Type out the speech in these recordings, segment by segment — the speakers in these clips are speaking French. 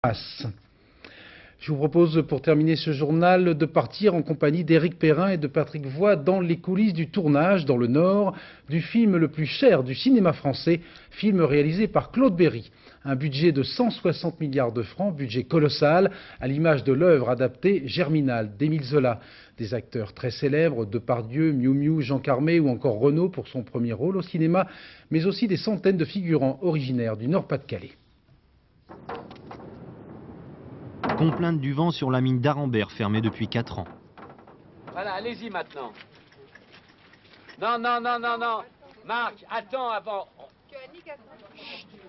Je vous propose, pour terminer ce journal, de partir en compagnie d'Éric Perrin et de Patrick Voix dans les coulisses du tournage, dans le Nord, du film le plus cher du cinéma français, film réalisé par Claude Berry. Un budget de 160 milliards de francs, budget colossal, à l'image de l'œuvre adaptée Germinal d'Émile Zola. Des acteurs très célèbres, Depardieu, Miou Miou, Jean Carmé ou encore Renaud pour son premier rôle au cinéma, mais aussi des centaines de figurants originaires du Nord-Pas-de-Calais. Complainte du vent sur la mine d'Arambert, fermée depuis 4 ans. Voilà, allez-y maintenant. Non, non, non, non, non. Marc, attends avant.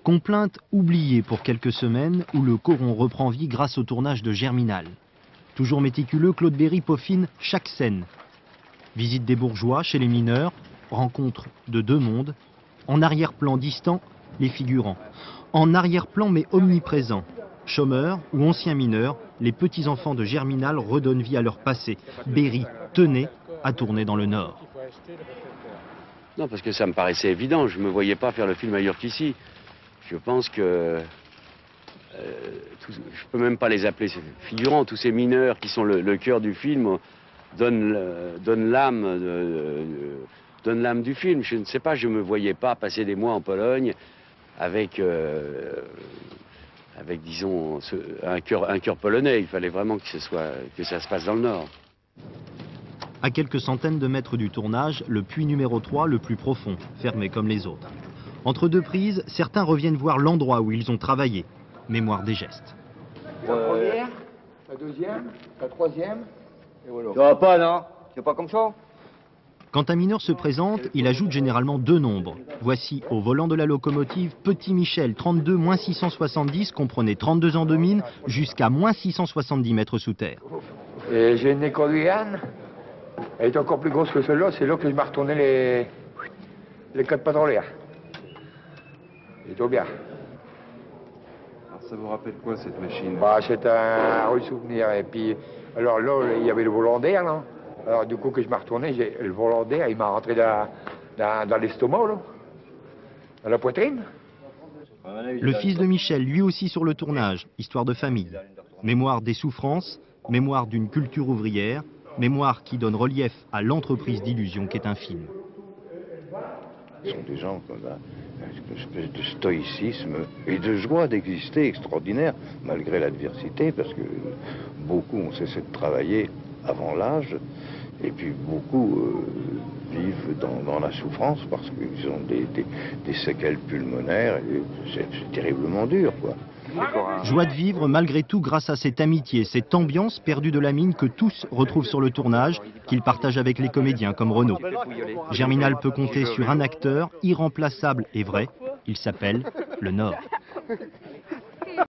Complainte oubliée pour quelques semaines où le Coron reprend vie grâce au tournage de Germinal. Toujours méticuleux, Claude Berry peaufine chaque scène. Visite des bourgeois chez les mineurs, rencontre de deux mondes. En arrière-plan distant, les figurants. En arrière-plan mais omniprésent. Chômeurs ou anciens mineurs, les petits-enfants de Germinal redonnent vie à leur passé. Berry tenait à tourner dans le Nord. Non, parce que ça me paraissait évident. Je ne me voyais pas faire le film ailleurs qu'ici. Je pense que... je ne peux même pas les appeler figurants. Tous ces mineurs qui sont le cœur du film donnent l'âme du film. Je ne sais pas, je ne me voyais pas passer des mois en Pologne avec disons, un cœur polonais. Il fallait vraiment que ça se passe dans le Nord. À quelques centaines de mètres du tournage, le puits numéro 3, le plus profond, fermé comme les autres. Entre deux prises, certains reviennent voir l'endroit où ils ont travaillé. Mémoire des gestes. La première, la deuxième, la troisième, et voilà. Ça va pas, non? C'est pas comme ça? Quand un mineur se présente, il ajoute généralement deux nombres. Voici au volant de la locomotive Petit Michel, 32 moins 670, comprenez 32 ans de mine, jusqu'à moins 670 mètres sous terre. Et j'ai une écoliane, elle est encore plus grosse que celle-là, c'est là que je m'ai retourné les quatre pétrolières. C'est tout bien. Alors ça vous rappelle quoi cette machine? Bah, c'est un heureux souvenir. Et puis, alors là, il y avait le volant d'air, là. Alors du coup que je m'ai retourné, le volant d'air, il m'a rentré dans l'estomac, là, dans la poitrine. Le fils de Michel, lui aussi sur le tournage, histoire de famille. Mémoire des souffrances, mémoire d'une culture ouvrière, mémoire qui donne relief à l'entreprise d'illusion qu'est un film. Ce sont des gens qui ont une espèce de stoïcisme et de joie d'exister extraordinaire, malgré l'adversité, parce que beaucoup ont cessé de travailler avant l'âge, et puis beaucoup vivent dans la souffrance parce qu'ils ont des séquelles pulmonaires, et c'est terriblement dur, quoi. Joie de vivre malgré tout grâce à cette amitié, cette ambiance perdue de la mine que tous retrouvent sur le tournage, qu'ils partagent avec les comédiens comme Renaud. Germinal peut compter sur un acteur irremplaçable et vrai, il s'appelle le Nord.